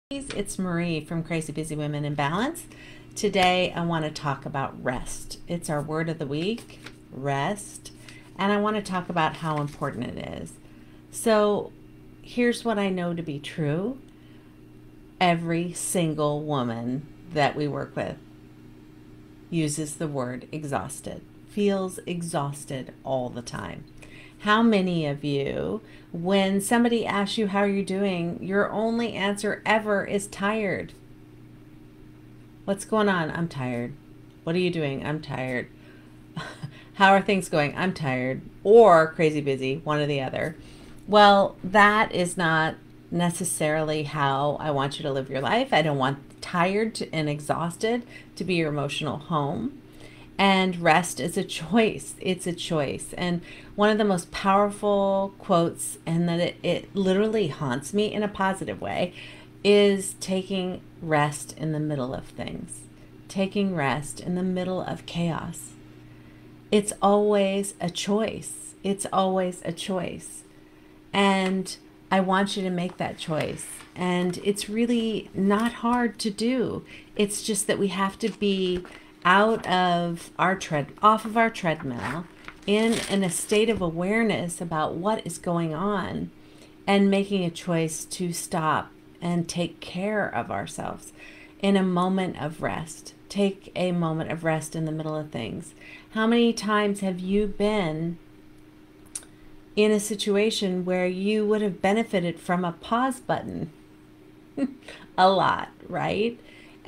It's Marie from Crazy Busy Women in Balance. Today I want to talk about rest. It's our word of the week, rest, and I want to talk about how important it is. So here's what I know to be true. Every single woman that we work with uses the word exhausted, feels exhausted all the time. How many of you, when somebody asks you how you're doing, your only answer ever is tired? What's going on? I'm tired. What are you doing? I'm tired. How are things going? I'm tired. Or crazy busy, one or the other. Well, that is not necessarily how I want you to live your life. I don't want tired and exhausted to be your emotional home. And rest is a choice. It's a choice. And one of the most powerful quotes, and that it literally haunts me in a positive way, is taking rest in the middle of things. Taking rest in the middle of chaos. It's always a choice. It's always a choice. And I want you to make that choice. And it's really not hard to do. It's just that we have to be off of our treadmill in a state of awareness about what is going on and making a choice to stop and take care of ourselves in a moment of rest. Take a moment of rest in the middle of things. How many times have you been in a situation where you would have benefited from a pause button? A lot, right?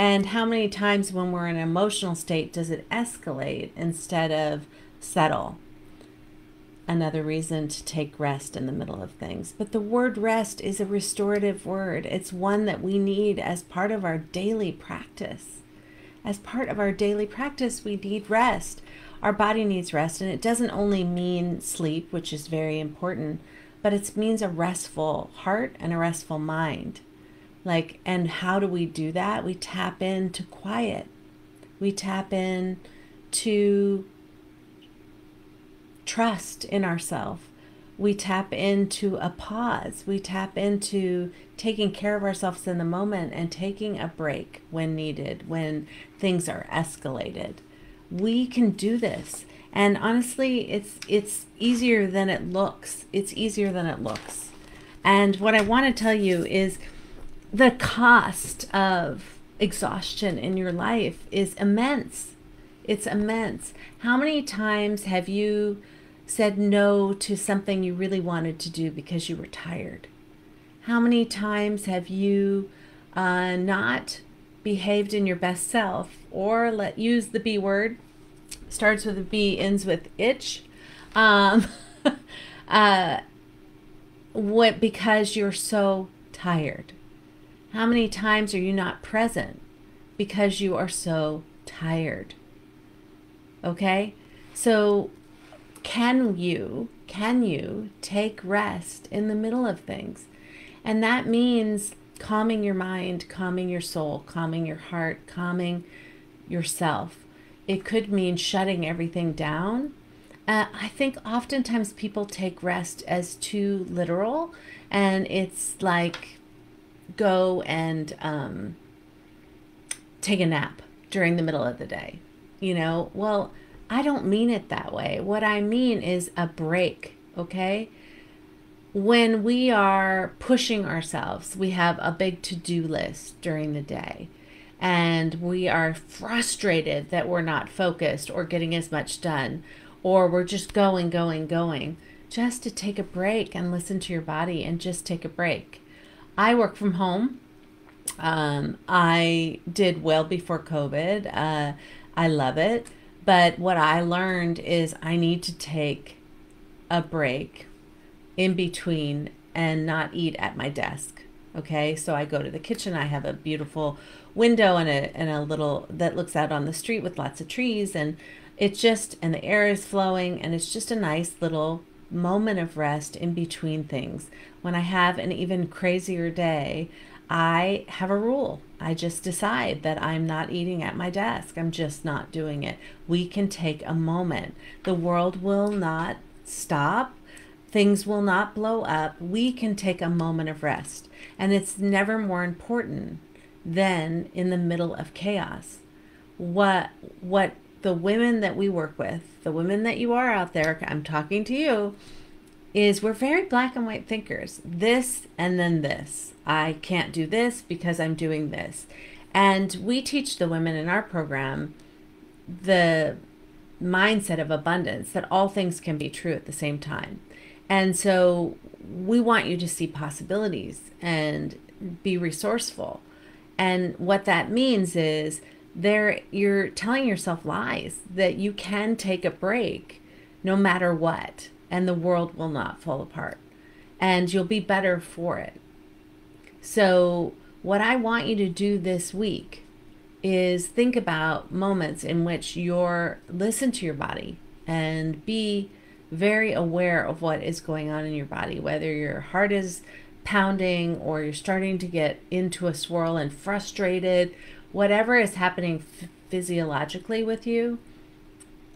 And how many times when we're in an emotional state does it escalate instead of settle? Another reason to take rest in the middle of things. But the word rest is a restorative word. It's one that we need as part of our daily practice. As part of our daily practice, we need rest. Our body needs rest, and it doesn't only mean sleep, which is very important, but it means a restful heart and a restful mind. And how do we do that? We tap into quiet. We tap in to trust in ourselves. We tap into a pause. We tap into taking care of ourselves in the moment and taking a break when needed, when things are escalated. We can do this. And honestly, it's easier than it looks. It's easier than it looks. And what I want to tell you is the cost of exhaustion in your life is immense. It's immense. How many times have you said no to something you really wanted to do because you were tired? How many times have you not behaved in your best self, or use the B word, starts with a B, ends with itch, because you're so tired? How many times are you not present because you are so tired? Okay? So can you take rest in the middle of things? And that means calming your mind, calming your soul, calming your heart, calming yourself. It could mean shutting everything down. I think oftentimes people take rest as too literal, and it's like go and take a nap during the middle of the day. Well, I don't mean it that way. What I mean is a break, okay? When we are pushing ourselves, we have a big to-do list during the day, and we are frustrated that we're not focused or getting as much done, or we're just going, just to take a break and listen to your body and just take a break. I work from home. I did well before COVID. I love it. But what I learned is I need to take a break in between and not eat at my desk. Okay, so I go to the kitchen. I have a beautiful window and a little that looks out on the street with lots of trees, and and the air is flowing, and it's just a nice little moment of rest in between things. When I have an even crazier day, I have a rule. I just decide that I'm not eating at my desk. I'm just not doing it. We can take a moment. The world will not stop. Things will not blow up. We can take a moment of rest. And it's never more important than in the middle of chaos. What the women that we work with, the women that you are out there, I'm talking to you, is we're very black and white thinkers. This and then this. I can't do this because I'm doing this. And we teach the women in our program the mindset of abundance, that all things can be true at the same time. And so we want you to see possibilities and be resourceful. And what that means is you're telling yourself lies, that you can take a break no matter what, and the world will not fall apart, and you'll be better for it. So what I want you to do this week is think about moments in which listen to your body and be very aware of what is going on in your body, whether your heart is pounding or you're starting to get into a swirl and frustrated, whatever is happening physiologically with you.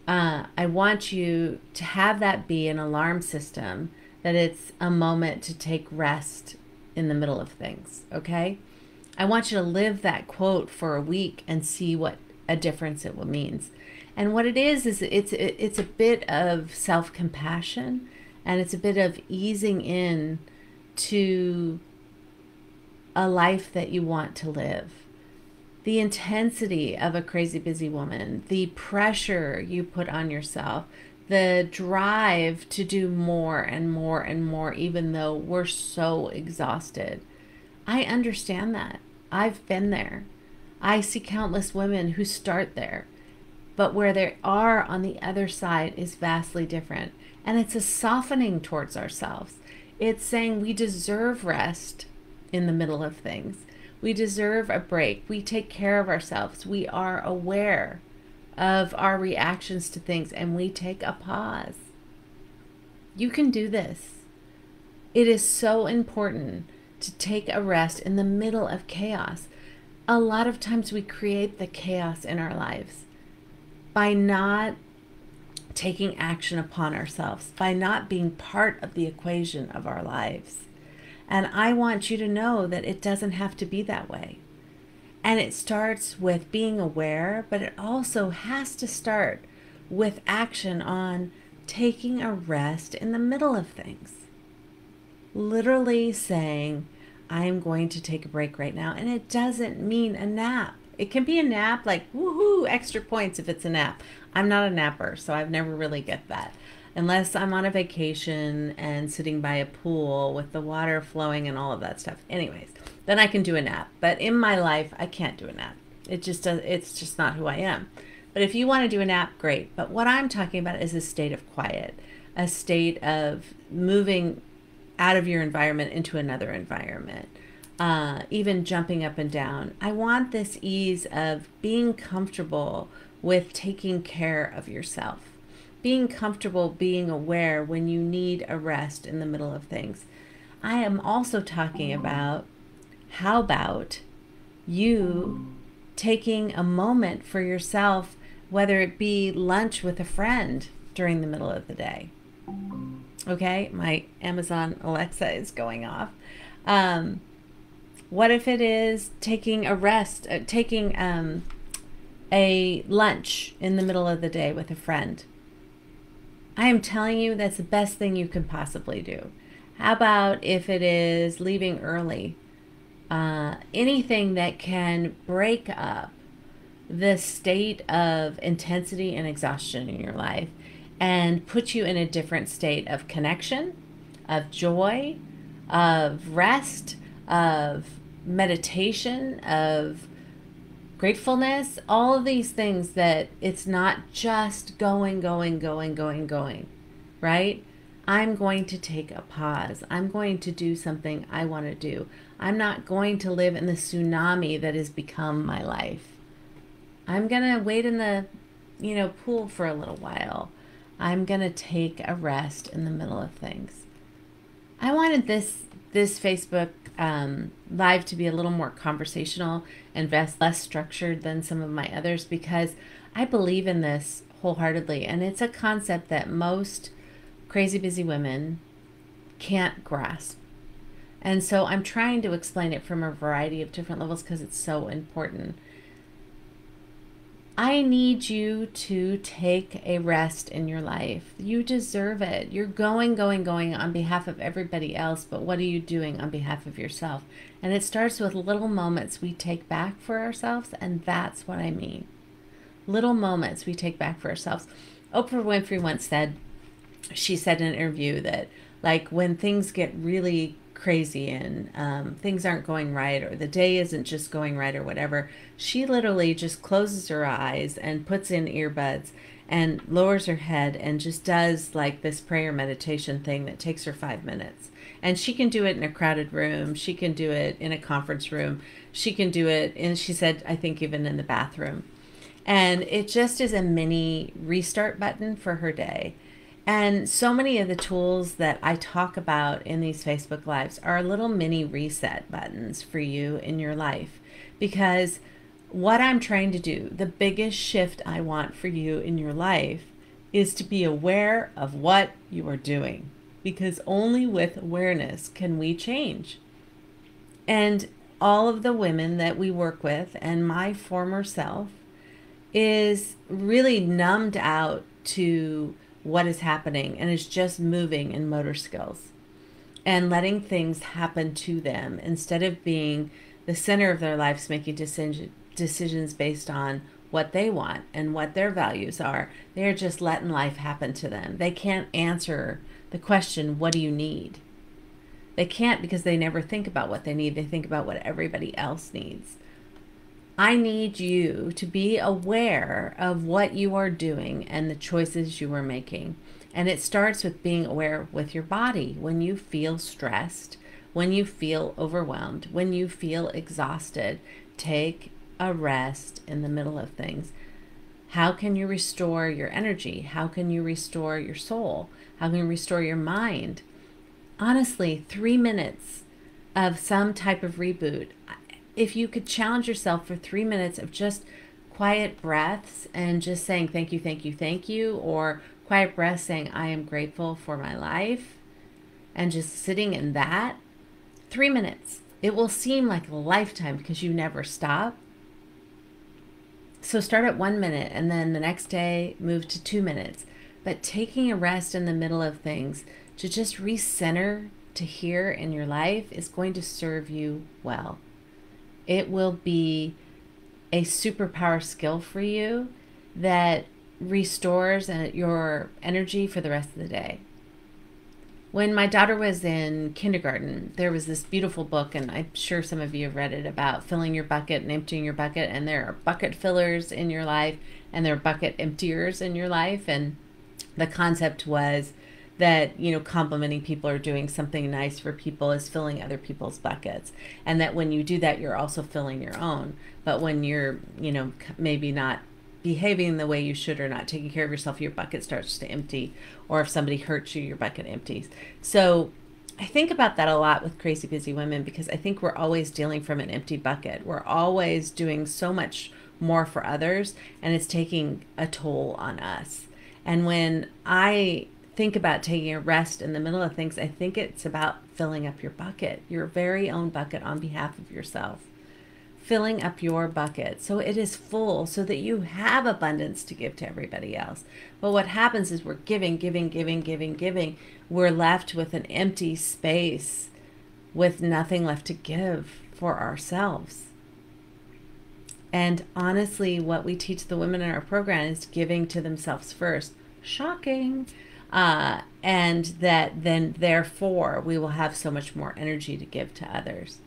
I want you to have that be an alarm system, that it's a moment to take rest in the middle of things, okay? I want you to live that quote for a week and see what a difference it means. And what it is it's a bit of self-compassion, and it's a bit of easing in to a life that you want to live. The intensity of a crazy busy woman, the pressure you put on yourself, the drive to do more and more and more, even though we're so exhausted. I understand that. I've been there. I see countless women who start there, but where they are on the other side is vastly different. And it's a softening towards ourselves. It's saying we deserve rest in the middle of things. We deserve a break. We take care of ourselves. We are aware of our reactions to things, and we take a pause. You can do this. It is so important to take a rest in the middle of chaos. A lot of times we create the chaos in our lives by not taking action upon ourselves, by not being part of the equation of our lives. And I want you to know that it doesn't have to be that way. And it starts with being aware, but it also has to start with action on taking a rest in the middle of things. Literally saying, I'm going to take a break right now. And it doesn't mean a nap. It can be a nap, like woohoo, extra points if it's a nap. I'm not a napper, so I've never really get that. Unless I'm on a vacation and sitting by a pool with the water flowing and all of that stuff. Anyways, then I can do a nap. But in my life, I can't do a nap. It's just not who I am. But if you want to do a nap, great. But what I'm talking about is a state of quiet, a state of moving out of your environment into another environment, even jumping up and down. I want this ease of being comfortable with taking care of yourself. Being comfortable, being aware when you need a rest in the middle of things. I am also talking about, how about you taking a moment for yourself, whether it be lunch with a friend during the middle of the day. Okay, my Amazon Alexa is going off. What if it is taking a rest, taking a lunch in the middle of the day with a friend? I am telling you, that's the best thing you can possibly do. How about if it is leaving early? Anything that can break up the state of intensity and exhaustion in your life and put you in a different state of connection, of joy, of rest, of meditation, of gratefulness, all of these things, that it's not just going, right? I'm going to take a pause. I'm going to do something I want to do. I'm not going to live in the tsunami that has become my life. I'm going to wait in the, pool for a little while. I'm going to take a rest in the middle of things. I wanted this Facebook live to be a little more conversational and less structured than some of my others, because I believe in this wholeheartedly. And it's a concept that most crazy busy women can't grasp. And so I'm trying to explain it from a variety of different levels because it's so important. I need you to take a rest in your life. You deserve it. You're going on behalf of everybody else, but what are you doing on behalf of yourself? And it starts with little moments we take back for ourselves, and that's what I mean. Little moments we take back for ourselves. Oprah Winfrey once said, she said in an interview that, like, when things get really crazy and things aren't going right, or the day isn't just going right or whatever, she literally just closes her eyes and puts in earbuds and lowers her head and just does like this prayer meditation thing that takes her 5 minutes. And she can do it in a crowded room. She can do it in a conference room. She can do it, and she said, I think even in the bathroom. And it just is a mini restart button for her day. And so many of the tools that I talk about in these Facebook Lives are little mini reset buttons for you in your life. Because what I'm trying to do, the biggest shift I want for you in your life, is to be aware of what you are doing. Because only with awareness can we change. And all of the women that we work with, and my former self, is really numbed out to what is happening and is just moving in motor skills and letting things happen to them instead of being the center of their lives, making decisions based on what they want and what their values are. They're just letting life happen to them. They can't answer the question, what do you need? They can't, because they never think about what they need. They think about what everybody else needs. I need you to be aware of what you are doing and the choices you are making. And it starts with being aware with your body. When you feel stressed, when you feel overwhelmed, when you feel exhausted, take a rest in the middle of things. How can you restore your energy? How can you restore your soul? How can you restore your mind? Honestly, 3 minutes of some type of reboot. If you could challenge yourself for 3 minutes of just quiet breaths and just saying thank you, thank you, thank you, or quiet breaths saying I am grateful for my life, and just sitting in that, 3 minutes. It will seem like a lifetime because you never stop. So start at 1 minute and then the next day move to 2 minutes. But taking a rest in the middle of things to just recenter to here in your life is going to serve you well. It will be a superpower skill for you that restores your energy for the rest of the day. When my daughter was in kindergarten, there was this beautiful book, and I'm sure some of you have read it, about filling your bucket and emptying your bucket. And there are bucket fillers in your life, and there are bucket emptiers in your life. And the concept was that, complimenting people or doing something nice for people is filling other people's buckets. And that when you do that, you're also filling your own. But when you're, maybe not behaving the way you should or not taking care of yourself, your bucket starts to empty. Or if somebody hurts you, your bucket empties. So I think about that a lot with Crazy Busy Women, because I think we're always dealing from an empty bucket. We're always doing so much more for others, and it's taking a toll on us. And when I think about taking a rest in the middle of things, I think it's about filling up your bucket, your very own bucket on behalf of yourself. Filling up your bucket so it is full, so that you have abundance to give to everybody else. But what happens is we're giving. We're left with an empty space with nothing left to give for ourselves. And honestly, what we teach the women in our program is giving to themselves first. Shocking. And that then, therefore, we will have so much more energy to give to others.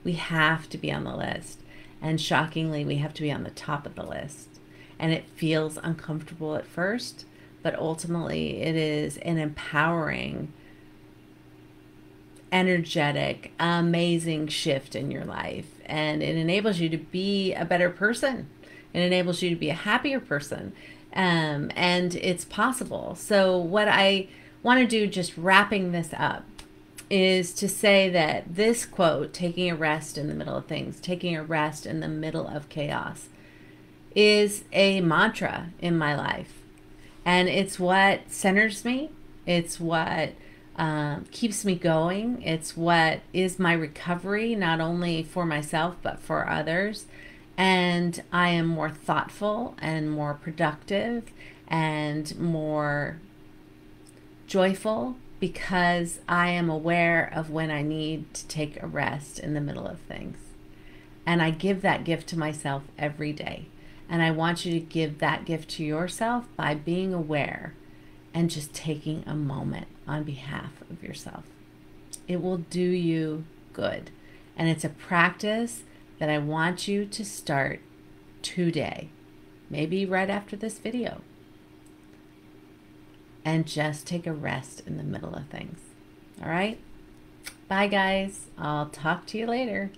We have to be on the list. And shockingly, we have to be on the top of the list. And it feels uncomfortable at first, but ultimately it is an empowering, energetic, amazing shift in your life. And it enables you to be a better person. It enables you to be a happier person. And it's possible. So what I want to do, just wrapping this up, is to say that this quote, taking a rest in the middle of things, taking a rest in the middle of chaos, is a mantra in my life. And it's what centers me. It's what keeps me going. It's what is my recovery, not only for myself, but for others. And I am more thoughtful and more productive and more joyful because I am aware of when I need to take a rest in the middle of things. And I give that gift to myself every day. And I want you to give that gift to yourself by being aware and just taking a moment on behalf of yourself. It will do you good. And it's a practice that I want you to start today, maybe right after this video, and just take a rest in the middle of things. All right? Bye, guys. I'll talk to you later.